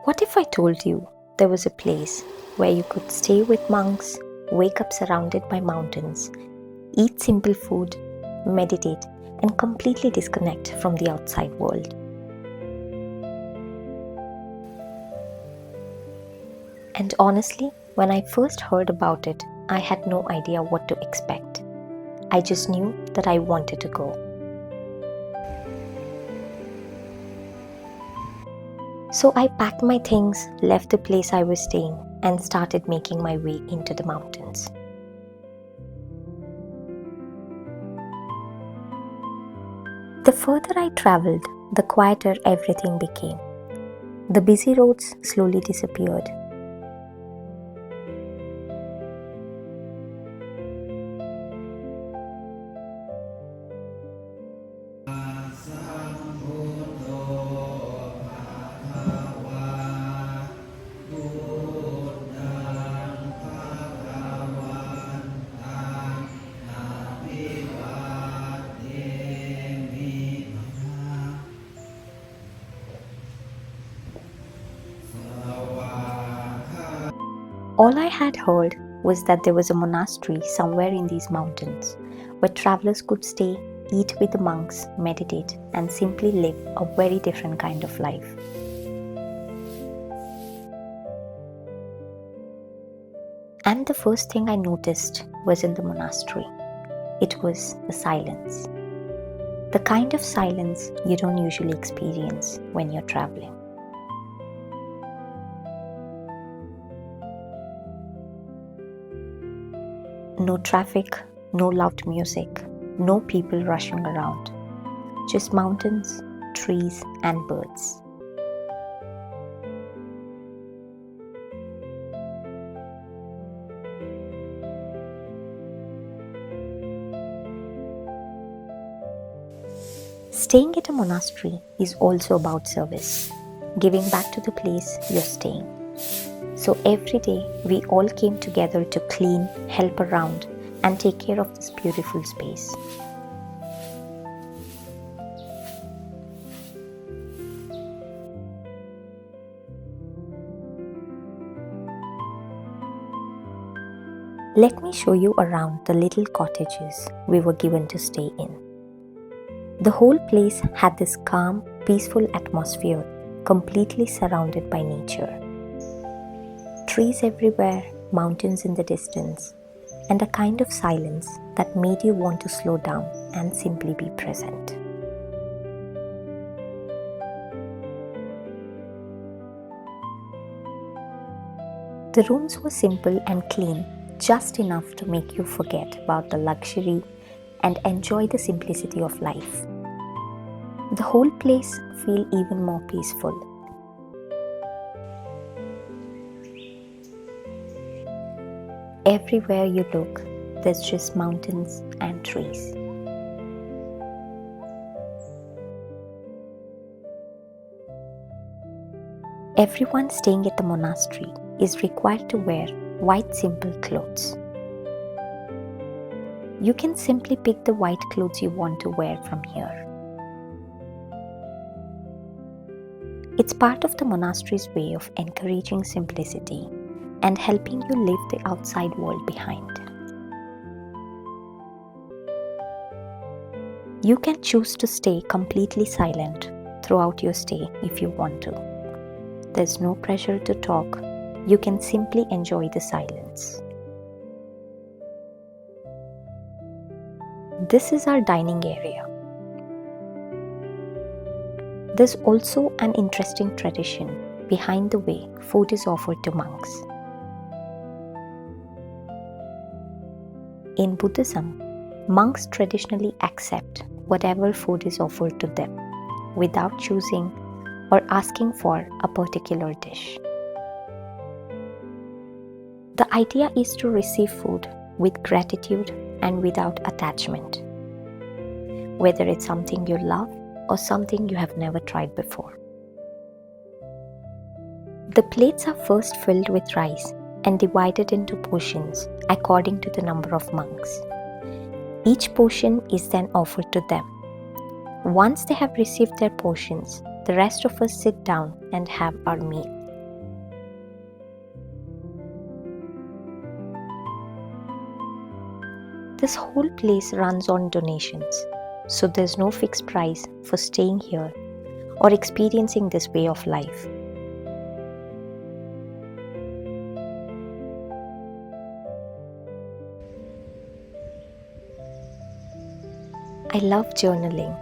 What if I told you there was a place where you could stay with monks, wake up surrounded by mountains, eat simple food, meditate, and completely disconnect from the outside world? And honestly, when I first heard about it, I had no idea what to expect. I just knew that I wanted to go. So I packed my things, left the place I was staying, and started making my way into the mountains. The further I traveled, the quieter everything became. The busy roads slowly disappeared. All I had heard was that there was a monastery somewhere in these mountains where travelers could stay, eat with the monks, meditate, and simply live a very different kind of life. And the first thing I noticed was in the monastery. It was the silence. The kind of silence you don't usually experience when you're traveling. No traffic, no loud music, no people rushing around. Just mountains, trees, and birds. Staying at a monastery is also about service, giving back to the place you're staying. So every day we all came together to clean, help around, and take care of this beautiful space. Let me show you around the little cottages we were given to stay in. The whole place had this calm, peaceful atmosphere, completely surrounded by nature. Trees everywhere, mountains in the distance, and a kind of silence that made you want to slow down and simply be present. The rooms were simple and clean, just enough to make you forget about the luxury and enjoy the simplicity of life. The whole place felt even more peaceful. Everywhere you look, there's just mountains and trees. Everyone staying at the monastery is required to wear white simple clothes. You can simply pick the white clothes you want to wear from here. It's part of the monastery's way of encouraging simplicity and helping you leave the outside world behind. You can choose to stay completely silent throughout your stay if you want to. There's no pressure to talk. You can simply enjoy the silence. This is our dining area. There's also an interesting tradition behind the way food is offered to monks. In Buddhism, monks traditionally accept whatever food is offered to them without choosing or asking for a particular dish. The idea is to receive food with gratitude and without attachment, whether it's something you love or something you have never tried before. The plates are first filled with rice and divided into portions according to the number of monks. Each portion is then offered to them. Once they have received their portions, the rest of us sit down and have our meal. This whole place runs on donations, so there's no fixed price for staying here or experiencing this way of life. I love journaling,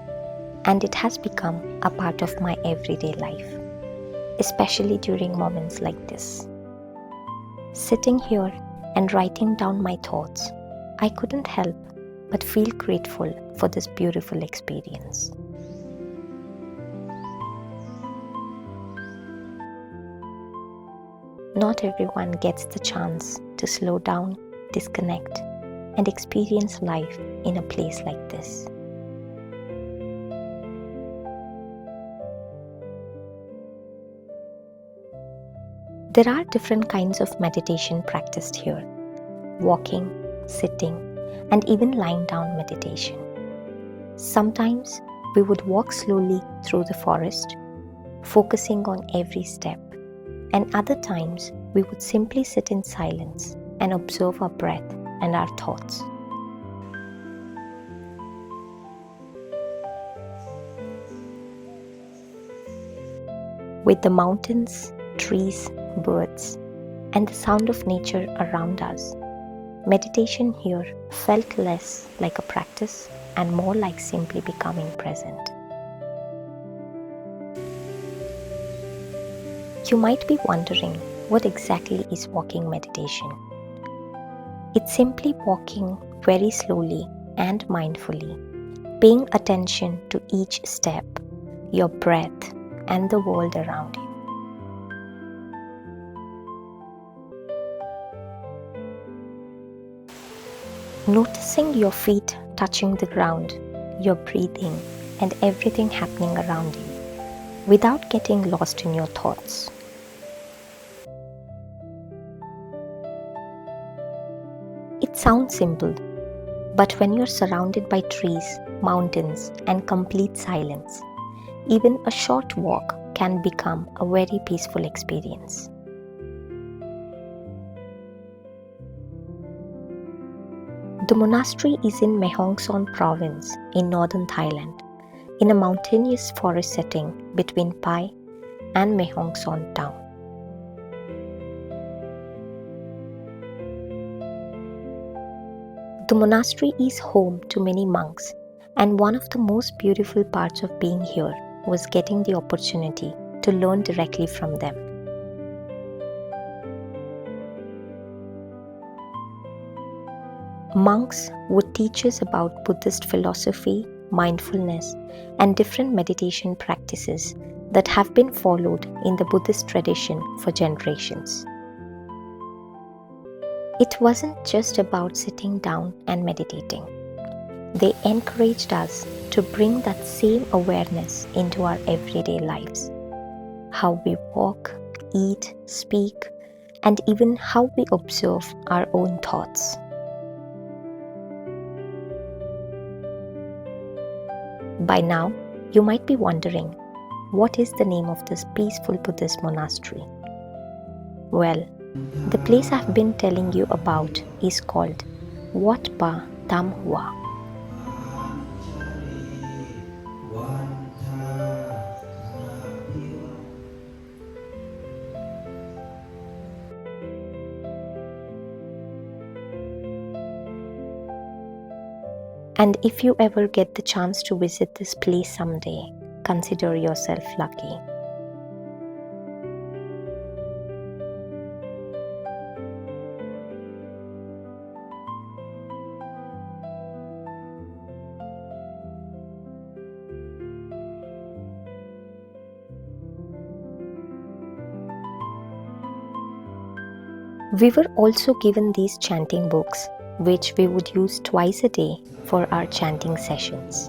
and it has become a part of my everyday life, especially during moments like this. Sitting here and writing down my thoughts, I couldn't help but feel grateful for this beautiful experience. Not everyone gets the chance to slow down, disconnect, and experience life in a place like this. There are different kinds of meditation practiced here: walking, sitting, and even lying down meditation. Sometimes we would walk slowly through the forest, focusing on every step, and other times we would simply sit in silence and observe our breath and our thoughts. With the mountains, trees, birds, and the sound of nature around us, meditation here felt less like a practice and more like simply becoming present. You might be wondering, what exactly is walking meditation? It's simply walking very slowly and mindfully, paying attention to each step, your breath, and the world around you. Noticing your feet touching the ground, your breathing, and everything happening around you without getting lost in your thoughts. It sounds simple, but when you're surrounded by trees, mountains, and complete silence, even a short walk can become a very peaceful experience. The monastery is in Mae Hong Son Province in northern Thailand, in a mountainous forest setting between Pai and Mae Hong Son town. The monastery is home to many monks, and one of the most beautiful parts of being here was getting the opportunity to learn directly from them. Monks would teach us about Buddhist philosophy, mindfulness, and different meditation practices that have been followed in the Buddhist tradition for generations. It wasn't just about sitting down and meditating. They encouraged us to bring that same awareness into our everyday lives. How we walk, eat, speak, and even how we observe our own thoughts. By now, you might be wondering, what is the name of this peaceful Buddhist monastery? Well, the place I've been telling you about is called Wat Pa Tam Wua. And if you ever get the chance to visit this place someday, consider yourself lucky. We were also given these chanting books, which we would use twice a day for our chanting sessions.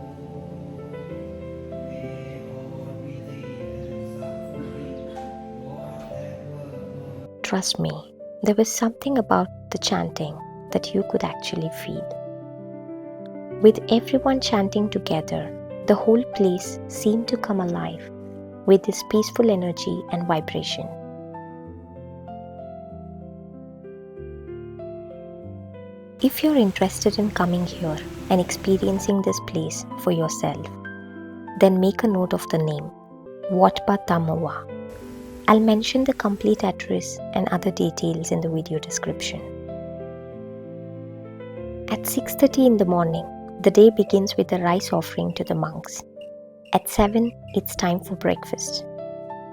Trust me, there was something about the chanting that you could actually feel. With everyone chanting together, the whole place seemed to come alive with this peaceful energy and vibration. If you're interested in coming here and experiencing this place for yourself, then make a note of the name, Wat Pa Tam Wua. I'll mention the complete address and other details in the video description. At 6:30 in the morning, the day begins with a rice offering to the monks. At 7, it's time for breakfast.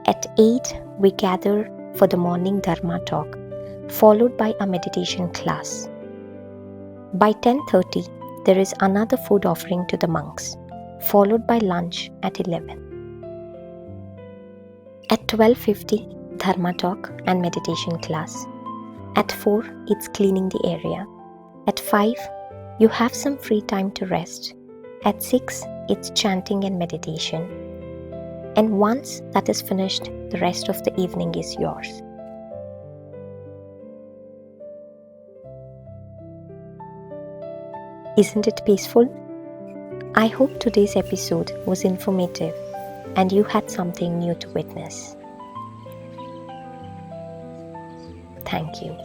At 8, we gather for the morning Dharma talk, followed by a meditation class. By 10:30, there is another food offering to the monks, followed by lunch at 11. At 12:50, Dharma talk and meditation class. At 4, it's cleaning the area. At 5, you have some free time to rest. At 6, it's chanting and meditation. And once that is finished, the rest of the evening is yours. Isn't it peaceful? I hope today's episode was informative and you had something new to witness. Thank you.